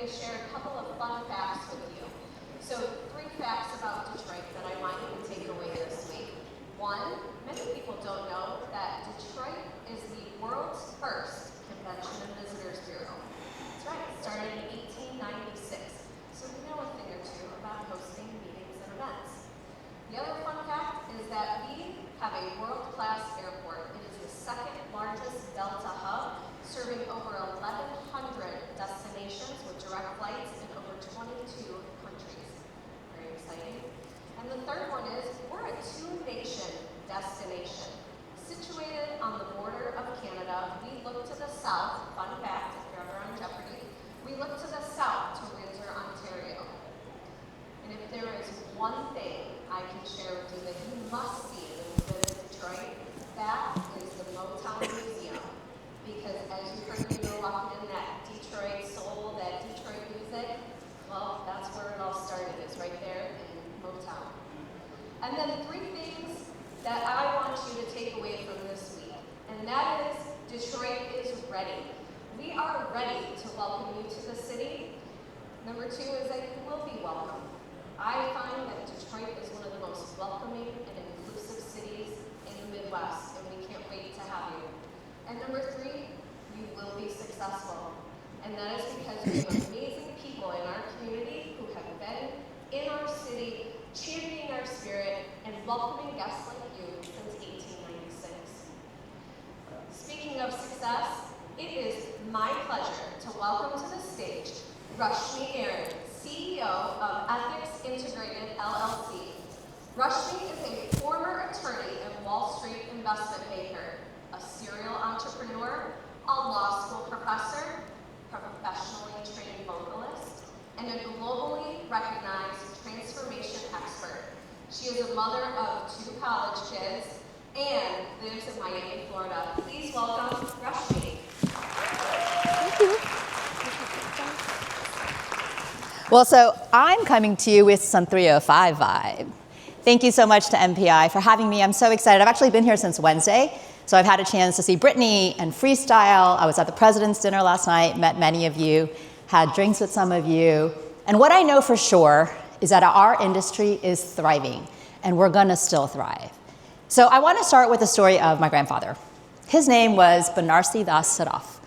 to share a couple of fun facts with you. So 3 facts about Detroit that I want you to take away this week. 1, many people don't know that Detroit is the world's first Convention and Visitors Bureau. That's right, it started in 1896. So we know a thing or two about hosting meetings and events. The other fun fact is that we have a world-class airport. It is the 2nd largest Delta hub, serving over 1,100 destinations with direct flights in over 22 countries. Very exciting. And the third one is we're a 2-nation destination. Situated on the border of Canada, we look to the south, fun fact, if you're ever on Jeopardy, we look to the south to Windsor, Ontario. And if there is one thing I can share with you that you must see when you visit Detroit, that is the Motown Museum. Because as you heard me go walking in that Detroit soul, that Detroit music, well, that's where it all started, is right there in Motown. And then 3 things that I want you to take away from this week, and that is Detroit is ready. We are ready to welcome you to the city. Number 2 is that you will be welcome. I find that Detroit is one of the most welcoming and inclusive cities in the Midwest, and we can't wait to have you. And number 3, you will be successful. And that is because we have amazing people in our community who have been in our city, championing our spirit, and welcoming guests like you since 1896. Speaking of success, it is my pleasure to welcome to the stage Rashmi Airan, CEO of Ethics Integrated LLC. Rashmi is a former attorney and Wall Street investment banker, a serial entrepreneur, a law school professor, professionally trained vocalist, and a globally recognized transformation expert. She is a mother of 2 college kids and lives in Miami, Florida. Please welcome Rashmi. Thank you. Well, so I'm coming to you with some 305 vibe. Thank you so much to MPI for having me. I'm so excited. I've actually been here since Wednesday. So I've had a chance to see Brittany and freestyle. I was at the President's Dinner last night, met many of you, had drinks with some of you. And what I know for sure is that our industry is thriving, and we're gonna still thrive. So I wanna start with the story of my grandfather. His name was Banarsi Das Saraf.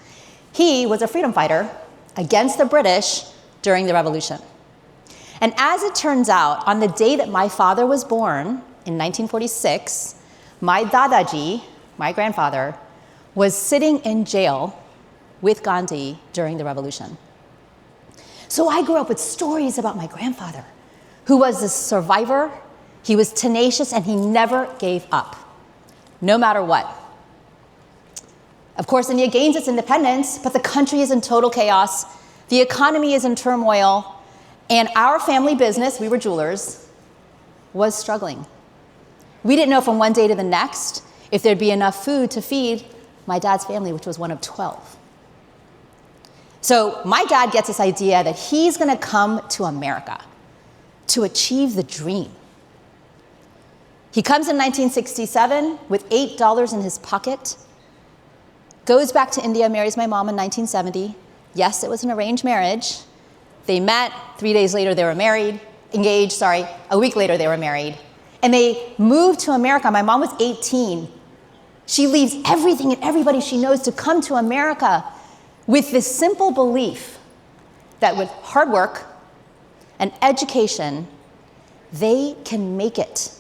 He was a freedom fighter against the British during the Revolution. And as it turns out, on the day that my father was born in 1946, my Dadaji, my grandfather, was sitting in jail with Gandhi during the revolution. So I grew up with stories about my grandfather, who was a survivor. He was tenacious and he never gave up, no matter what. Of course, India gains its independence, but the country is in total chaos. The economy is in turmoil, and our family business, we were jewelers, was struggling. We didn't know from one day to the next if there'd be enough food to feed my dad's family, which was one of 12. So my dad gets this idea that he's gonna come to America to achieve the dream. He comes in 1967 with $8 in his pocket, goes back to India, marries my mom in 1970. Yes, it was an arranged marriage. They met, 3 days later they were married, a week later they were married. And they moved to America. My mom was 18. She leaves everything and everybody she knows to come to America with this simple belief that with hard work and education, they can make it,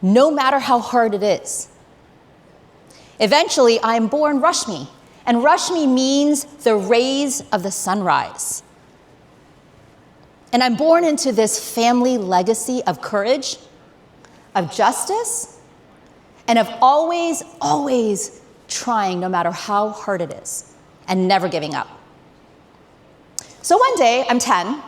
no matter how hard it is. Eventually, I'm born Rashmi, and Rashmi means the rays of the sunrise. And I'm born into this family legacy of courage, of justice, and of always, always trying no matter how hard it is, and never giving up. So one day, I'm 10,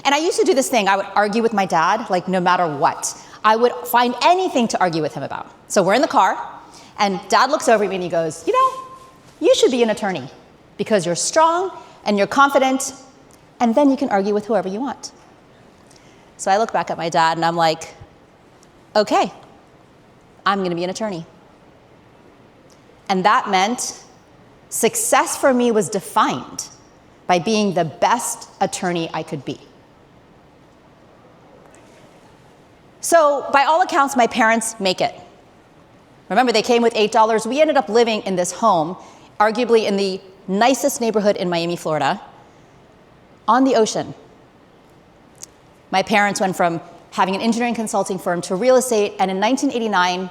and I used to do this thing. I would argue with my dad, like no matter what. I would find anything to argue with him about. So we're in the car, and Dad looks over at me and he goes, you know, you should be an attorney because you're strong and you're confident, and then you can argue with whoever you want. So I look back at my dad and I'm like, okay, I'm gonna be an attorney. And that meant success for me was defined by being the best attorney I could be. So by all accounts, my parents make it. Remember, they came with $8. We ended up living in this home, arguably in the nicest neighborhood in Miami, Florida, on the ocean. My parents went from having an engineering consulting firm to real estate, and in 1989,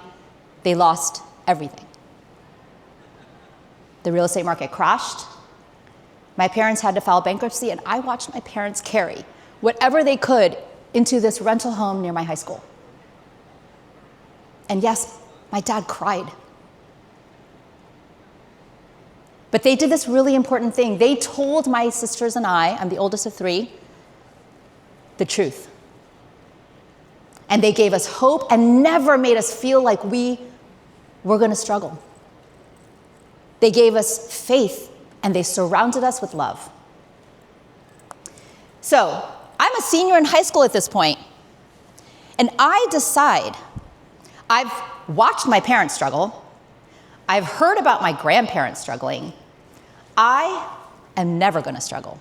they lost everything. The real estate market crashed. My parents had to file bankruptcy, and I watched my parents carry whatever they could into this rental home near my high school. And yes, my dad cried. But they did this really important thing. They told my sisters and I'm the oldest of three, the truth. And they gave us hope and never made us feel like we were going to struggle. They gave us faith, and they surrounded us with love. So, I'm a senior in high school at this point, and I decide, I've watched my parents struggle, I've heard about my grandparents struggling, I am never going to struggle.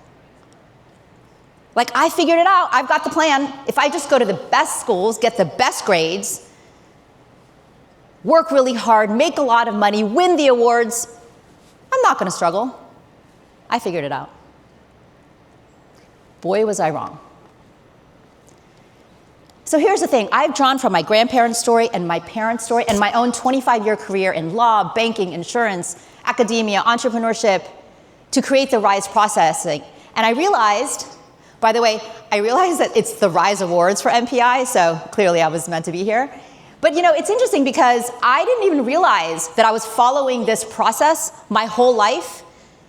Like, I figured it out, I've got the plan. If I just go to the best schools, get the best grades, work really hard, make a lot of money, win the awards, I'm not going to struggle. I figured it out. Boy, was I wrong. So here's the thing. I've drawn from my grandparents' story and my parents' story and my own 25-year career in law, banking, insurance, academia, entrepreneurship to create the RISE processing. And I realized, by the way, that it's the RISE Awards for MPI, so clearly I was meant to be here. But you know, it's interesting because I didn't even realize that I was following this process my whole life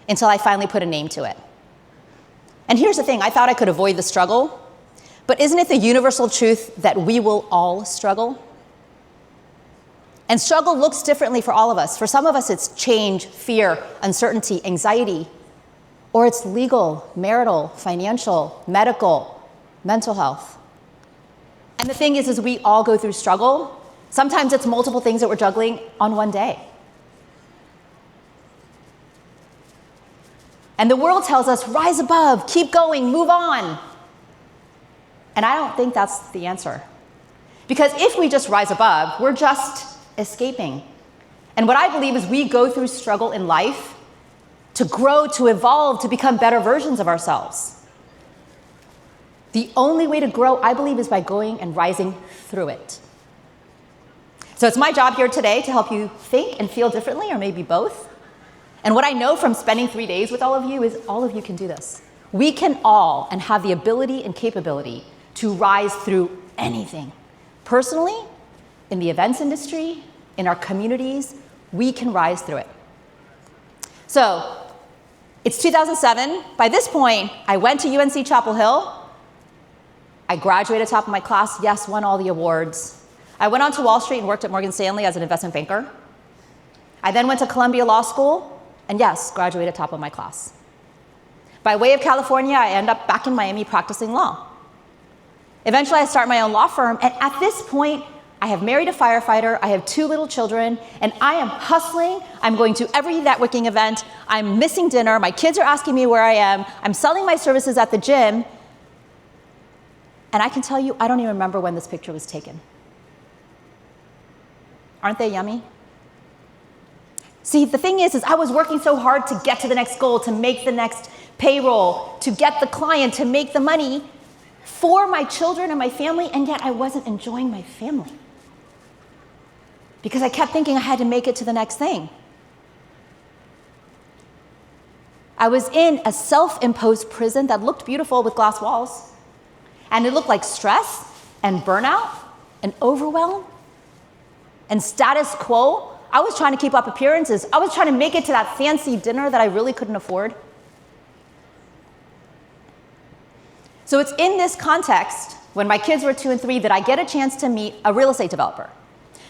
until I finally put a name to it. And here's the thing, I thought I could avoid the struggle, but isn't it the universal truth that we will all struggle? And struggle looks differently for all of us. For some of us, it's change, fear, uncertainty, anxiety, or it's legal, marital, financial, medical, mental health. And the thing is we all go through struggle. Sometimes it's multiple things that we're juggling on one day. And the world tells us, rise above, keep going, move on. And I don't think that's the answer. Because if we just rise above, we're just escaping. And what I believe is we go through struggle in life to grow, to evolve, to become better versions of ourselves. The only way to grow, I believe, is by going and rising through it. So it's my job here today to help you think and feel differently, or maybe both. And what I know from spending 3 days with all of you is all of you can do this. We can all and have the ability and capability to rise through anything. Personally, in the events industry, in our communities, we can rise through it. So it's 2007. By this point, I went to UNC Chapel Hill. I graduated top of my class, yes, won all the awards. I went on to Wall Street and worked at Morgan Stanley as an investment banker. I then went to Columbia Law School, and yes, graduated top of my class. By way of California, I end up back in Miami practicing law. Eventually, I start my own law firm, and at this point, I have married a firefighter, I have 2 little children, and I am hustling. I'm going to every networking event. I'm missing dinner. My kids are asking me where I am. I'm selling my services at the gym. And I can tell you, I don't even remember when this picture was taken. Aren't they yummy? See, the thing is I was working so hard to get to the next goal, to make the next payroll, to get the client, to make the money for my children and my family, and yet I wasn't enjoying my family. Because I kept thinking I had to make it to the next thing. I was in a self-imposed prison that looked beautiful with glass walls. And it looked like stress and burnout and overwhelm and status quo. I was trying to keep up appearances. I was trying to make it to that fancy dinner that I really couldn't afford. So it's in this context, when my kids were 2 and 3, that I get a chance to meet a real estate developer.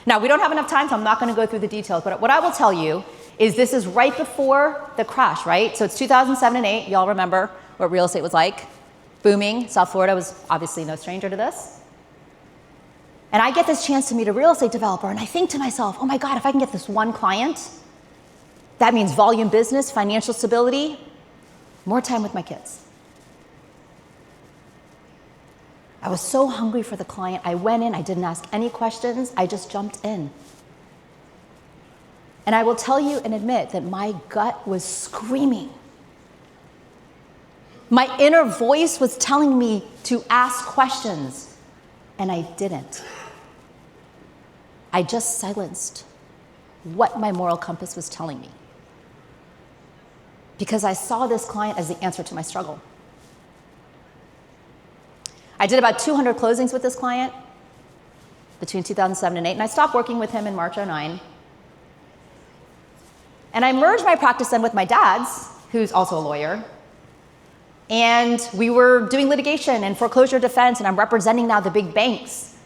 Now, we don't have enough time, so I'm not going to go through the details, but what I will tell you is this is right before the crash, right? So it's 2007 and 8. Y'all remember what real estate was like. Booming. South Florida was obviously no stranger to this. And I get this chance to meet a real estate developer, and I think to myself, oh my God, if I can get this one client, that means volume business, financial stability. more time with my kids. I was so hungry for the client. I went in, I didn't ask any questions, I just jumped in. And I will tell you and admit that my gut was screaming. My inner voice was telling me to ask questions, and I didn't. I just silenced what my moral compass was telling me, because I saw this client as the answer to my struggle. I did about 200 closings with this client between 2007 and 2008, and I stopped working with him in March 2009. And I merged my practice then with my dad's, who's also a lawyer. And we were doing litigation and foreclosure defense, and I'm representing now the big banks.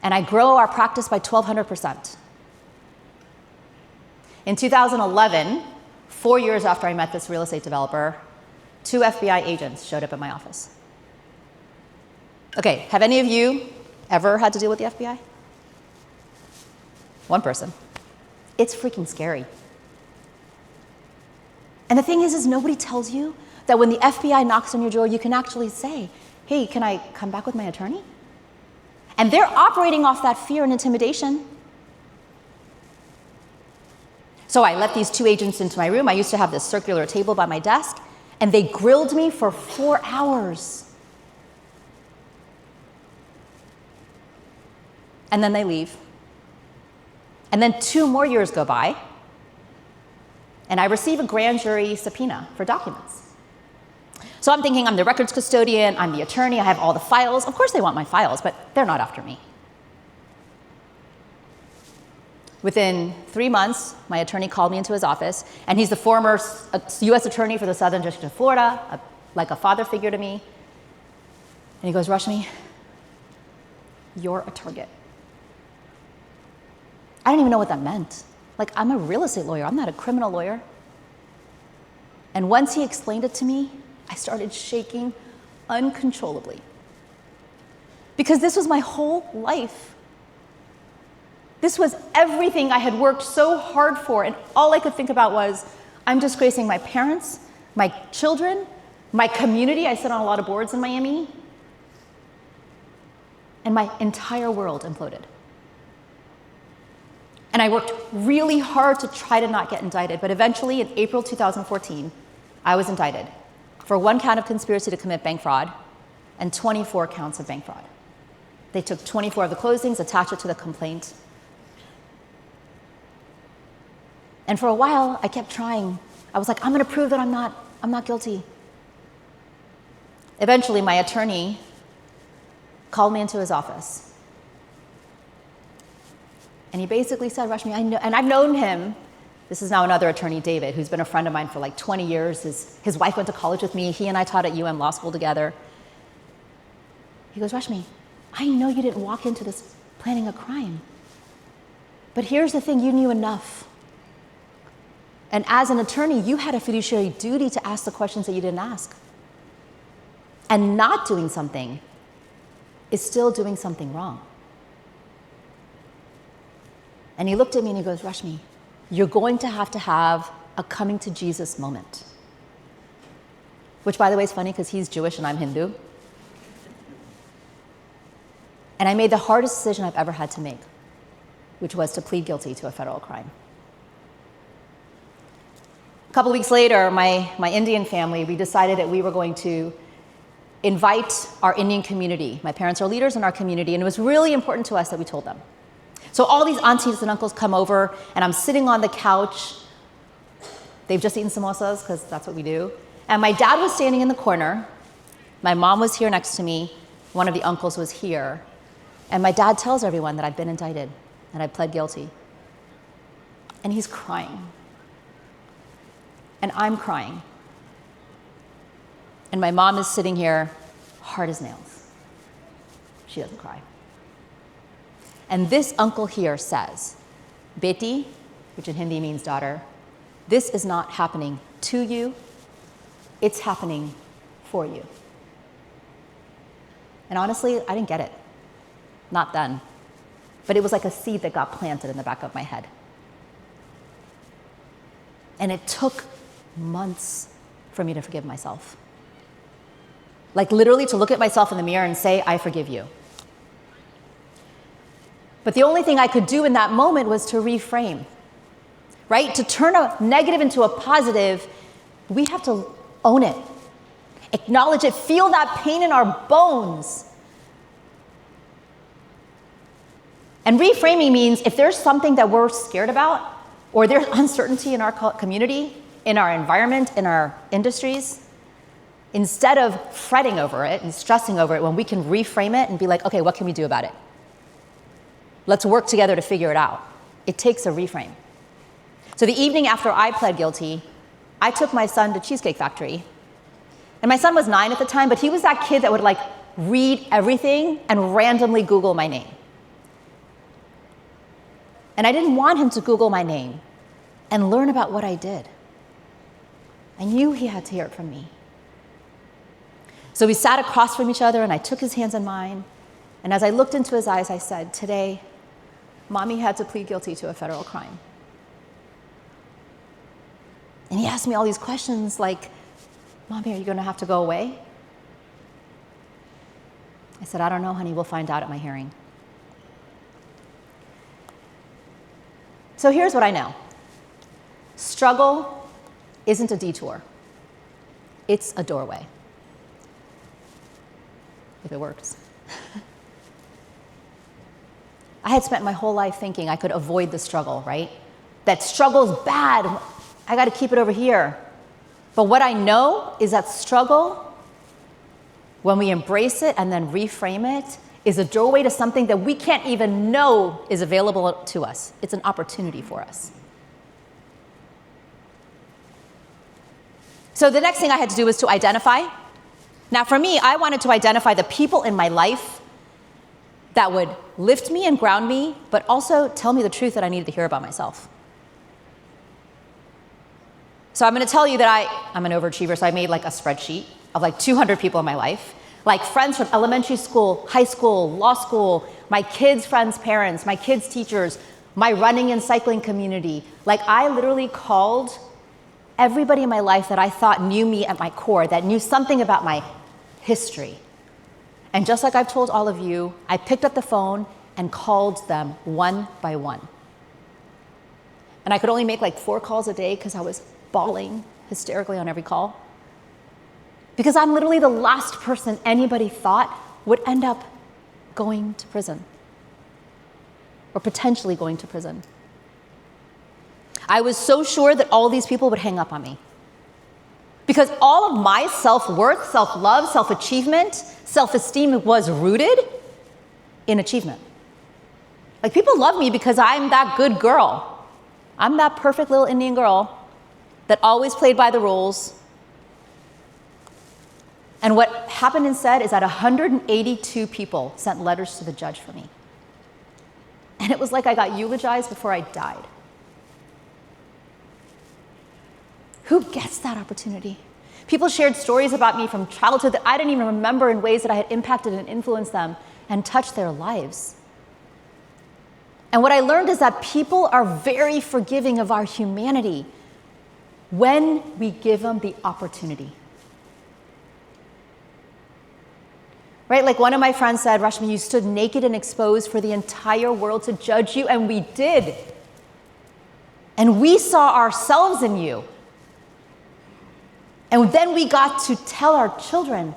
And I grow our practice by 1,200%. In 2011, 4 years after I met this real estate developer, 2 FBI agents showed up at my office. Okay, have any of you ever had to deal with the FBI? One person. It's freaking scary. And the thing is nobody tells you that when the FBI knocks on your door, you can actually say, hey, can I come back with my attorney? And they're operating off that fear and intimidation. So I let these 2 agents into my room. I used to have this circular table by my desk, and they grilled me for 4 hours. And then they leave. And then 2 more years go by, and I receive a grand jury subpoena for documents. So I'm thinking I'm the records custodian, I'm the attorney, I have all the files. Of course they want my files, but they're not after me. Within 3 months, my attorney called me into his office, and he's the former US attorney for the Southern District of Florida, like a father figure to me. And he goes, Rashmi, you're a target. I didn't even know what that meant. Like, I'm a real estate lawyer, I'm not a criminal lawyer. And once he explained it to me, I started shaking uncontrollably. Because this was my whole life. This was everything I had worked so hard for, and all I could think about was, I'm disgracing my parents, my children, my community. I sit on a lot of boards in Miami. And my entire world imploded. And I worked really hard to try to not get indicted, but eventually in April 2014, I was indicted for 1 count of conspiracy to commit bank fraud and 24 counts of bank fraud. They took 24 of the closings, attached it to the complaint. And for a while, I kept trying. I was like, I'm gonna prove that I'm not guilty. Eventually, my attorney called me into his office. And he basically said, Rashmi, I know, and I've known him. This is now another attorney, David, who's been a friend of mine for like 20 years. His wife went to college with me. He and I taught at UM Law School together. He goes, Rashmi, I know you didn't walk into this planning a crime. But here's the thing, you knew enough. And as an attorney, you had a fiduciary duty to ask the questions that you didn't ask. And not doing something is still doing something wrong. And he looked at me and he goes, Rashmi, you're going to have a coming to Jesus moment. Which, by the way, is funny because he's Jewish and I'm Hindu. And I made the hardest decision I've ever had to make, which was to plead guilty to a federal crime. A couple weeks later, my Indian family, we decided that we were going to invite our Indian community. My parents are leaders in our community, and it was really important to us that we told them. So all these aunties and uncles come over, and I'm sitting on the couch. They've just eaten samosas, because that's what we do. And my dad was standing in the corner. My mom was here next to me. One of the uncles was here. And my dad tells everyone that I've been indicted, and I pled guilty. And he's crying. And I'm crying. And my mom is sitting here, hard as nails. She doesn't cry. And this uncle here says, Beti, which in Hindi means daughter, this is not happening to you, it's happening for you. And honestly, I didn't get it. Not then. But it was like a seed that got planted in the back of my head. And it took months for me to forgive myself. Like literally to look at myself in the mirror and say, I forgive you. But the only thing I could do in that moment was to reframe, right? To turn a negative into a positive, we have to own it, acknowledge it, feel that pain in our bones. And reframing means if there's something that we're scared about, or there's uncertainty in our community, in our environment, in our industries, instead of fretting over it and stressing over it, when we can reframe it and be like, okay, what can we do about it? Let's work together to figure it out. It takes a reframe. So the evening after I pled guilty, I took my son to Cheesecake Factory. And my son was 9 at the time, but he was that kid that would like read everything and randomly Google my name. And I didn't want him to Google my name and learn about what I did. I knew he had to hear it from me. So we sat across from each other and I took his hands in mine. And as I looked into his eyes, I said, today, Mommy had to plead guilty to a federal crime. And he asked me all these questions like, Mommy, are you going to have to go away? I said, I don't know, honey. We'll find out at my hearing. So here's what I know. Struggle isn't a detour. It's a doorway. If it works. I had spent my whole life thinking I could avoid the struggle, right? That struggle's bad. I got to keep it over here. But what I know is that struggle, when we embrace it and then reframe it, is a doorway to something that we can't even know is available to us. It's an opportunity for us. So the next thing I had to do was to identify. Now for me, I wanted to identify the people in my life that would lift me and ground me, but also tell me the truth that I needed to hear about myself. So I'm going to tell you that I'm an overachiever, so I made like a spreadsheet of like 200 people in my life, like friends from elementary school, high school, law school, my kids' friends' parents, my kids' teachers, my running and cycling community. Like I literally called everybody in my life that I thought knew me at my core, that knew something about my history. And just like I've told all of you, I picked up the phone and called them one by one. And I could only make like 4 calls a day because I was bawling hysterically on every call. Because I'm literally the last person anybody thought would end up going to prison. Or potentially going to prison. I was so sure that all these people would hang up on me. Because all of my self-worth, self-love, self-achievement, self-esteem was rooted in achievement. Like people love me because I'm that good girl. I'm that perfect little Indian girl that always played by the rules. And what happened instead is that 182 people sent letters to the judge for me. And it was like I got eulogized before I died. Who gets that opportunity? People shared stories about me from childhood that I didn't even remember in ways that I had impacted and influenced them and touched their lives. And what I learned is that people are very forgiving of our humanity when we give them the opportunity. Right? Like one of my friends said, Rashmi, you stood naked and exposed for the entire world to judge you, and we did. And we saw ourselves in you. And then we got to tell our children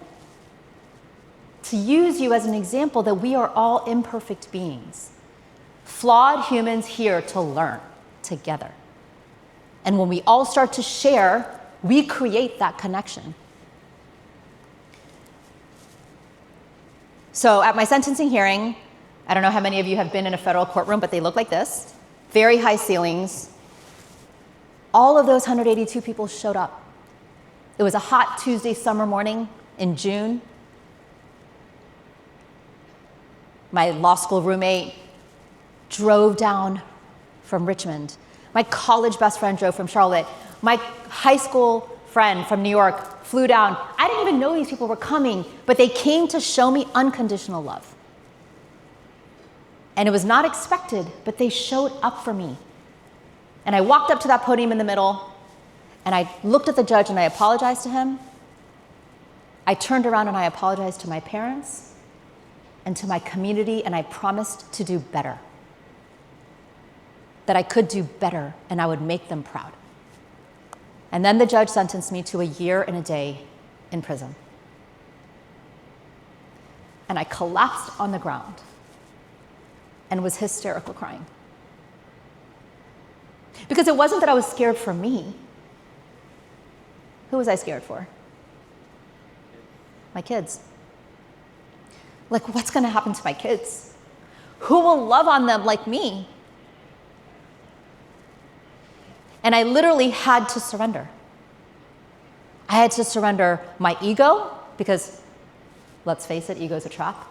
to use you as an example that we are all imperfect beings, flawed humans here to learn together. And when we all start to share, we create that connection. So at my sentencing hearing, I don't know how many of you have been in a federal courtroom, but they look like this. Very high ceilings. All of those 182 people showed up. It was a hot Tuesday summer morning in June. My law school roommate drove down from Richmond. My college best friend drove from Charlotte. My high school friend from New York flew down. I didn't even know these people were coming, but they came to show me unconditional love. And it was not expected, but they showed up for me. And I walked up to that podium in the middle, And I looked at the judge and I apologized to him. I turned around and I apologized to my parents and to my community, and I promised to do better. That I could do better and I would make them proud. And then the judge sentenced me to 1 year and a day in prison. And I collapsed on the ground and was hysterical crying. Because it wasn't that I was scared for me. Who was I scared for? My kids. Like, what's going to happen to my kids? Who will love on them like me? And I literally had to surrender. I had to surrender my ego, because let's face it, ego's a trap.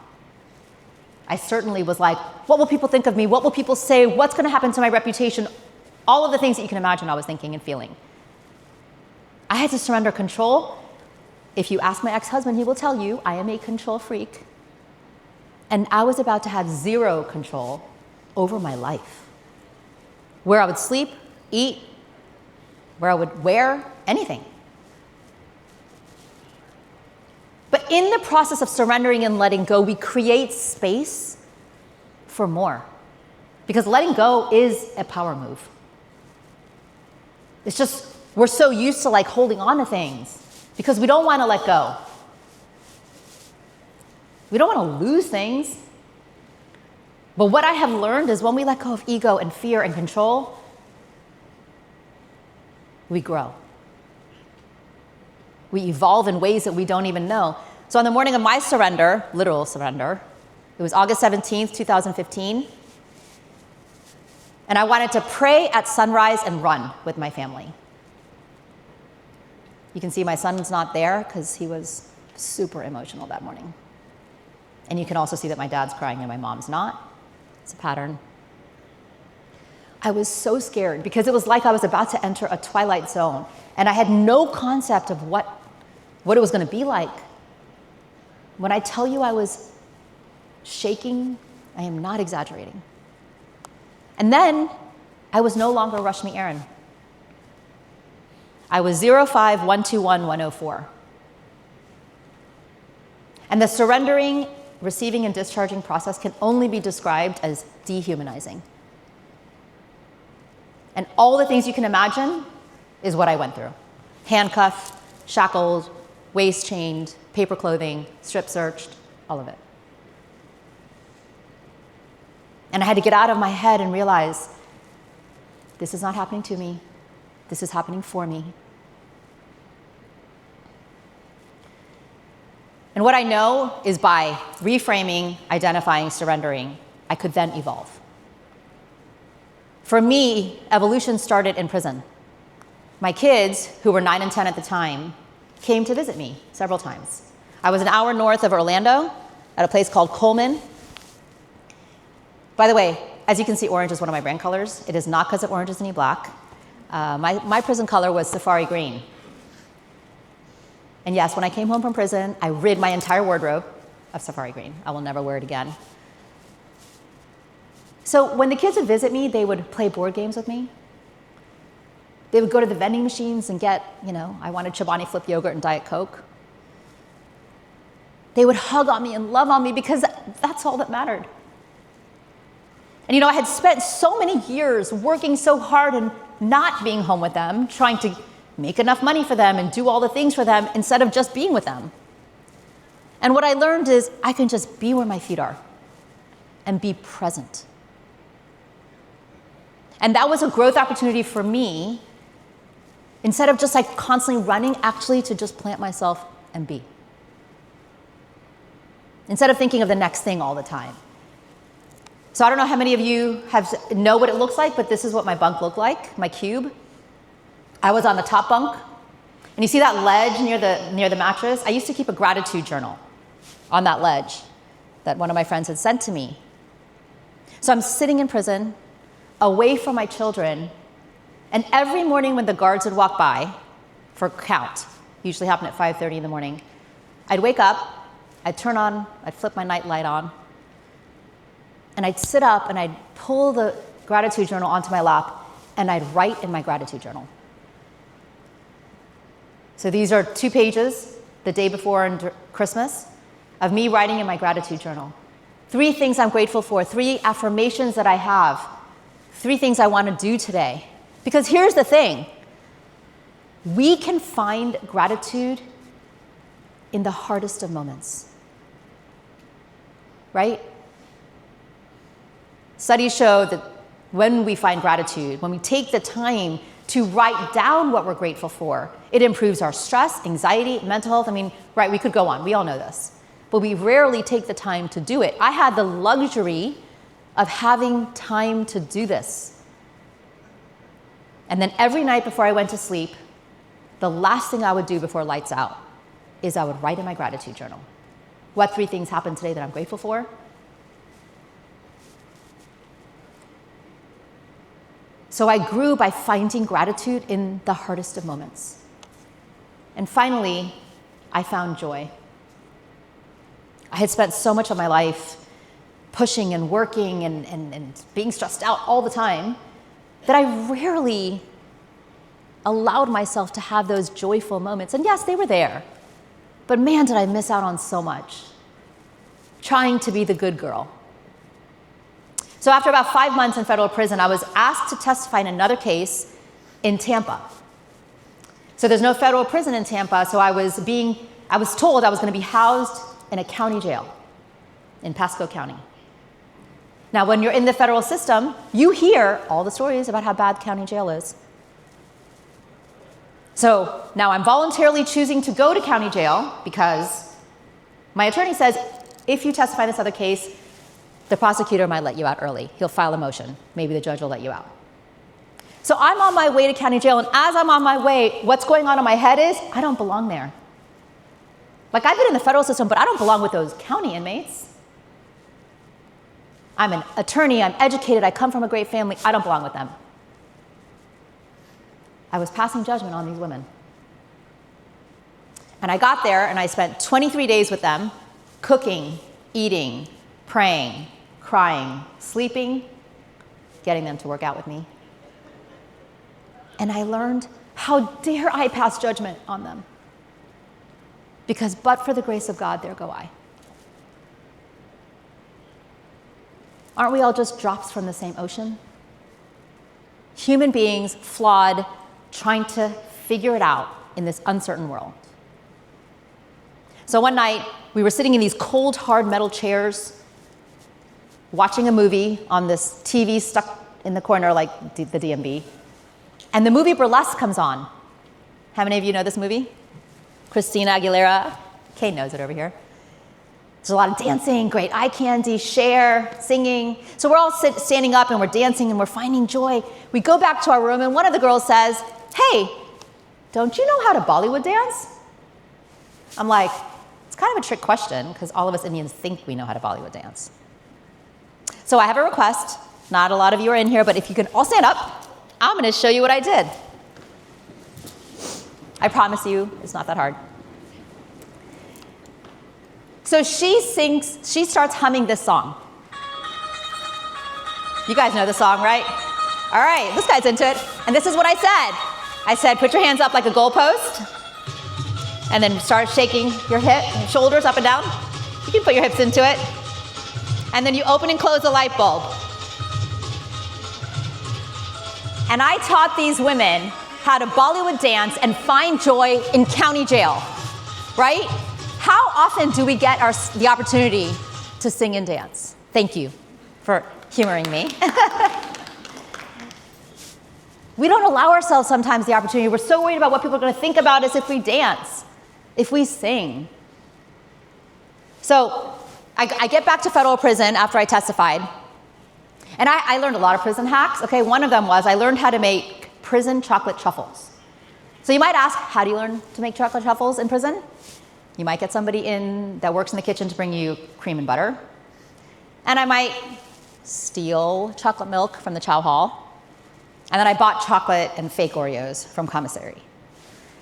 I certainly was like, what will people think of me? What will people say? What's going to happen to my reputation? All of the things that you can imagine I was thinking and feeling. I had to surrender control. If you ask my ex-husband, he will tell you I am a control freak. And I was about to have zero control over my life. Where I would sleep, eat, where I would wear, anything. But in the process of surrendering and letting go, we create space for more. Because letting go is a power move. It's just, we're so used to like holding on to things because we don't want to let go. We don't want to lose things. But what I have learned is when we let go of ego and fear and control, we grow. We evolve in ways that we don't even know. So on the morning of my surrender, literal surrender, it was August 17th, 2015, and I wanted to pray at sunrise and run with my family. You can see my son's not there because he was super emotional that morning. And you can also see that my dad's crying and my mom's not. It's a pattern. I was so scared because it was like I was about to enter a twilight zone, and I had no concept of what it was going to be like. When I tell you I was shaking, I am not exaggerating. And then I was no longer Rashmi Airan. I was 05121-104. And the surrendering, receiving, and discharging process can only be described as dehumanizing. And all the things you can imagine is what I went through. Handcuffed, shackled, waist chained, paper clothing, strip searched, all of it. And I had to get out of my head and realize, this is not happening to me. This is happening for me. And what I know is by reframing, identifying, surrendering, I could then evolve. For me, evolution started in prison. My kids, who were 9 and 10 at the time, came to visit me several times. I was an hour north of Orlando at a place called Coleman. By the way, as you can see, orange is one of my brand colors. It is not because of Orange is the New Black. My prison color was safari green. And yes, when I came home from prison, I rid my entire wardrobe of safari green. I will never wear it again. So when the kids would visit me, they would play board games with me. They would go to the vending machines and get, I wanted Chobani Flip yogurt and Diet Coke. They would hug on me and love on me because that's all that mattered. And I had spent so many years working so hard and not being home with them, trying to make enough money for them and do all the things for them instead of just being with them. And what I learned is I can just be where my feet are and be present. And that was a growth opportunity for me, instead of just like constantly running, actually to just plant myself and be. Instead of thinking of the next thing all the time. So I don't know how many of you know what it looks like, but this is what my bunk looked like, my cube. I was on the top bunk, and you see that ledge near the mattress? I used to keep a gratitude journal on that ledge that one of my friends had sent to me. So I'm sitting in prison, away from my children, and every morning when the guards would walk by for count, usually happened at 5:30 in the morning, I'd wake up, I'd flip my night light on, and I'd sit up and I'd pull the gratitude journal onto my lap and I'd write in my gratitude journal. So these are 2 pages, the day before and Christmas, of me writing in my gratitude journal. 3 things I'm grateful for, 3 affirmations that I have, 3 things I want to do today. Because here's the thing. We can find gratitude in the hardest of moments, right? Studies show that when we find gratitude, when we take the time to write down what we're grateful for, it improves our stress, anxiety, mental health. I mean, right, we could go on. We all know this. But we rarely take the time to do it. I had the luxury of having time to do this. And then every night before I went to sleep, the last thing I would do before lights out is I would write in my gratitude journal. What 3 things happened today that I'm grateful for? So I grew by finding gratitude in the hardest of moments. And finally, I found joy. I had spent so much of my life pushing and working and being stressed out all the time that I rarely allowed myself to have those joyful moments. And yes, they were there. But man, did I miss out on so much. Trying to be the good girl. So after about 5 months in federal prison, I was asked to testify in another case in Tampa. So there's no federal prison in Tampa, so I was told I was going to be housed in a county jail in Pasco County. Now, when you're in the federal system, you hear all the stories about how bad county jail is. So now I'm voluntarily choosing to go to county jail because my attorney says, if you testify in this other case, the prosecutor might let you out early. He'll file a motion. Maybe the judge will let you out. So I'm on my way to county jail, and as I'm on my way, what's going on in my head is, I don't belong there. Like, I've been in the federal system, but I don't belong with those county inmates. I'm an attorney, I'm educated, I come from a great family, I don't belong with them. I was passing judgment on these women. And I got there, and I spent 23 days with them, cooking, eating, praying, crying, sleeping, getting them to work out with me. And I learned, how dare I pass judgment on them? Because but for the grace of God, there go I. Aren't we all just drops from the same ocean? Human beings, flawed, trying to figure it out in this uncertain world. So one night, we were sitting in these cold, hard metal chairs, watching a movie on this TV stuck in the corner like the DMV. And the movie Burlesque comes on. How many of you know this movie? Christina Aguilera. Kate knows it over here. There's a lot of dancing, great eye candy, Cher, singing. So we're all standing up and we're dancing and we're finding joy. We go back to our room and one of the girls says, hey, don't you know how to Bollywood dance? I'm like, it's kind of a trick question because all of us Indians think we know how to Bollywood dance. So I have a request. Not a lot of you are in here, but if you can all stand up, I'm going to show you what I did. I promise you, it's not that hard. So she starts humming this song. You guys know the song, right? All right, this guy's into it. And this is what I said. I said, put your hands up like a goalpost. And then start shaking your shoulders up and down. You can put your hips into it. And then you open and close the light bulb. And I taught these women how to Bollywood dance and find joy in county jail, right? How often do we get the opportunity to sing and dance? Thank you for humoring me. We don't allow ourselves sometimes the opportunity. We're so worried about what people are going to think about us if we dance, if we sing. So I get back to federal prison after I testified. And I learned a lot of prison hacks. Okay, one of them was I learned how to make prison chocolate truffles. So you might ask, how do you learn to make chocolate truffles in prison? You might get somebody in that works in the kitchen to bring you cream and butter. And I might steal chocolate milk from the chow hall. And then I bought chocolate and fake Oreos from commissary.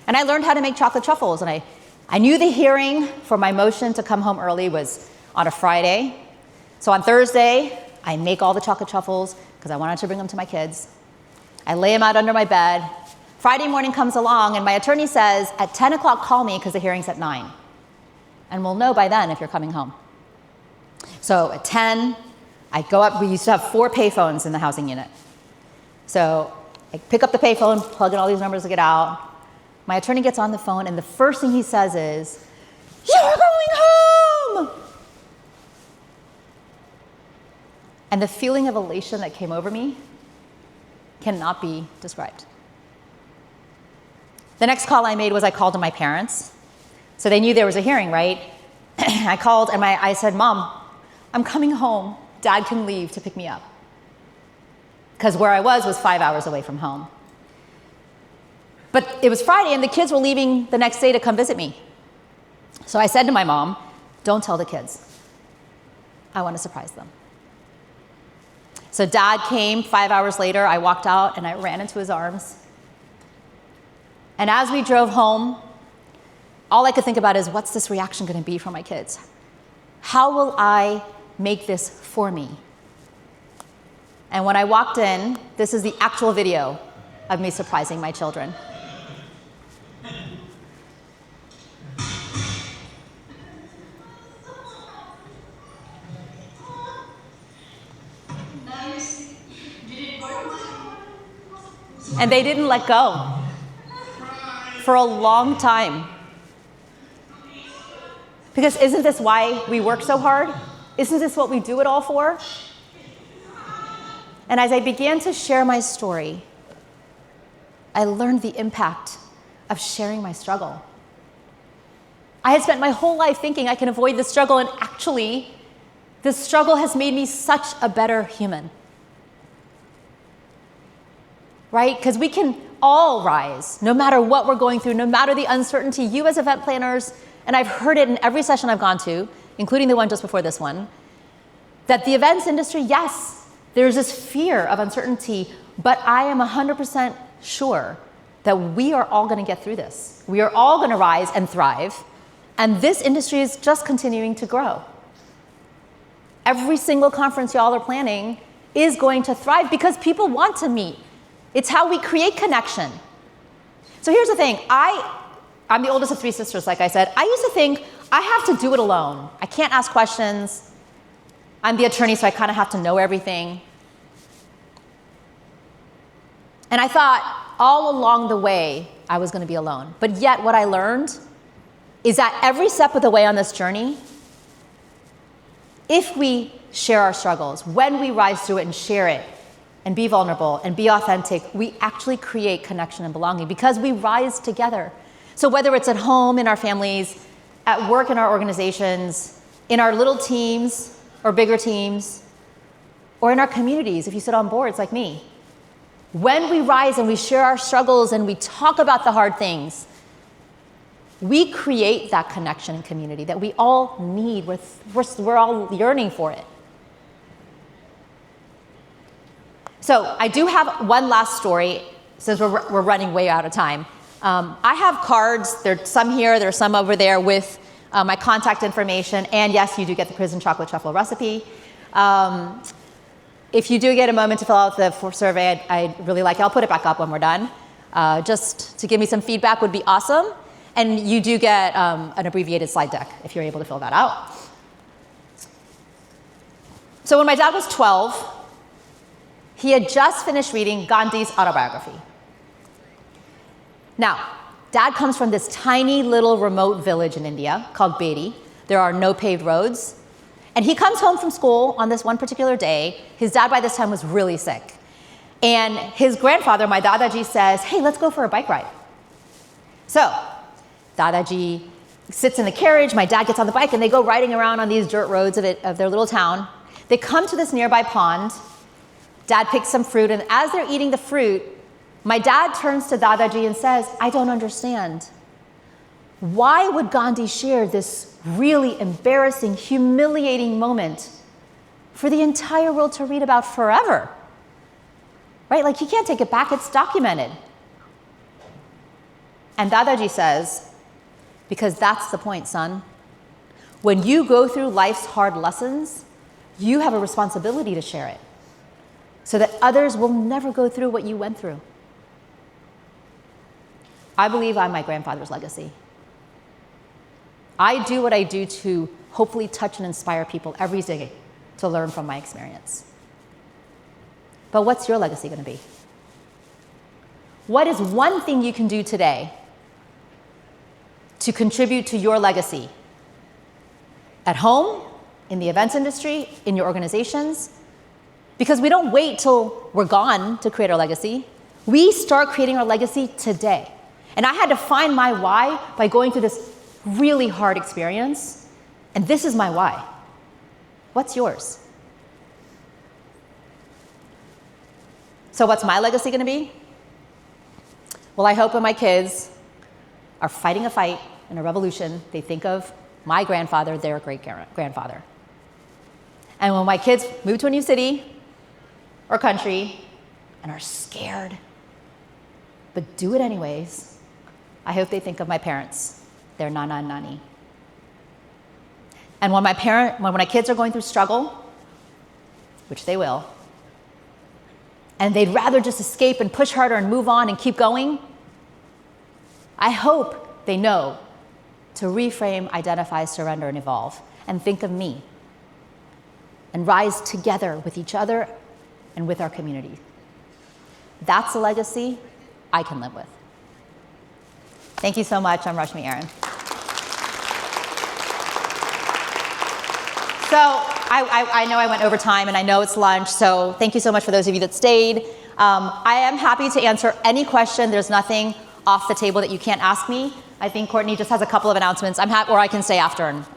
And I learned how to make chocolate truffles. And I knew the hearing for my motion to come home early was on a Friday. So on Thursday, I make all the chocolate truffles because I wanted to bring them to my kids. I lay them out under my bed. Friday morning comes along, and my attorney says, at 10 o'clock, call me because the hearing's at 9. And we'll know by then if you're coming home. So at 10, I go up. We used to have 4 payphones in the housing unit. So I pick up the payphone, plug in all these numbers to get out. My attorney gets on the phone, and the first thing he says is, "You're going home!" And the feeling of elation that came over me cannot be described. The next call I made was I called to my parents. So they knew there was a hearing, right? I called and I said, "Mom, I'm coming home. Dad can leave to pick me up." Because where I was 5 hours away from home. But it was Friday and the kids were leaving the next day to come visit me. So I said to my mom, "Don't tell the kids. I want to surprise them." So Dad came 5 hours later. I walked out and I ran into his arms. And as we drove home, all I could think about is, what's this reaction going to be from my kids? How will I make this for me? And when I walked in, this is the actual video of me surprising my children. And they didn't let go for a long time. Because isn't this why we work so hard? Isn't this what we do it all for? And as I began to share my story, I learned the impact of sharing my struggle. I had spent my whole life thinking I can avoid this struggle, and actually, this struggle has made me such a better human. Right? Because we can all rise, no matter what we're going through, no matter the uncertainty. You as event planners, and I've heard it in every session I've gone to, including the one just before this one, that the events industry, yes, there's this fear of uncertainty, but I am 100% sure that we are all going to get through this. We are all going to rise and thrive, and this industry is just continuing to grow. Every single conference y'all are planning is going to thrive because people want to meet. It's how we create connection. So here's the thing. I'm the oldest of 3 sisters, like I said. I used to think I have to do it alone. I can't ask questions. I'm the attorney, so I kind of have to know everything. And I thought all along the way I was going to be alone. But yet what I learned is that every step of the way on this journey, if we share our struggles, when we rise through it and share it, and be vulnerable and be authentic, we actually create connection and belonging because we rise together. So whether it's at home, in our families, at work in our organizations, in our little teams or bigger teams, or in our communities, if you sit on boards like me, when we rise and we share our struggles and we talk about the hard things, we create that connection and community that we all need. We're all yearning for it. So I do have one last story, since we're running way out of time. I have cards. There's some here, there's some over there with my contact information. And yes, you do get the prison chocolate truffle recipe. If you do get a moment to fill out the survey, I'd really like it. I'll put it back up when we're done. Just to give me some feedback would be awesome. And you do get an abbreviated slide deck if you're able to fill that out. So when my dad was 12, he had just finished reading Gandhi's autobiography. Now, Dad comes from this tiny little remote village in India called Beatty. There are no paved roads. And he comes home from school on this one particular day. His dad by this time was really sick. And his grandfather, my Dadaji, says, "Hey, let's go for a bike ride." So Dadaji sits in the carriage, my dad gets on the bike, and they go riding around on these dirt roads of their little town. They come to this nearby pond. Dad picks some fruit, and as they're eating the fruit, my dad turns to Dadaji and says, "I don't understand. Why would Gandhi share this really embarrassing, humiliating moment for the entire world to read about forever?" Right? Like, he can't take it back. It's documented. And Dadaji says, "Because that's the point, son. When you go through life's hard lessons, you have a responsibility to share it, so that others will never go through what you went through." I believe I'm my grandfather's legacy. I do what I do to hopefully touch and inspire people every day to learn from my experience. But what's your legacy going to be? What is one thing you can do today to contribute to your legacy? At home, in the events industry, in your organizations? Because we don't wait till we're gone to create our legacy. We start creating our legacy today. And I had to find my why by going through this really hard experience. And this is my why. What's yours? So what's my legacy going to be? Well, I hope when my kids are fighting a fight in a revolution, they think of my grandfather, their great-grandfather. And when my kids move to a new city or country and are scared, but do it anyways, I hope they think of my parents, their nana and nani. And when my kids are going through struggle, which they will, and they'd rather just escape and push harder and move on and keep going, I hope they know to reframe, identify, surrender, and evolve, and think of me, and rise together with each other and with our community. That's a legacy I can live with. Thank you so much. I'm Rashmi Airan. So I know I went over time, and I know it's lunch, so thank you so much for those of you that stayed. I am happy to answer any question. There's nothing off the table that you can't ask me. I think Courtney just has a couple of announcements. I'm happy, or I can stay after and answer.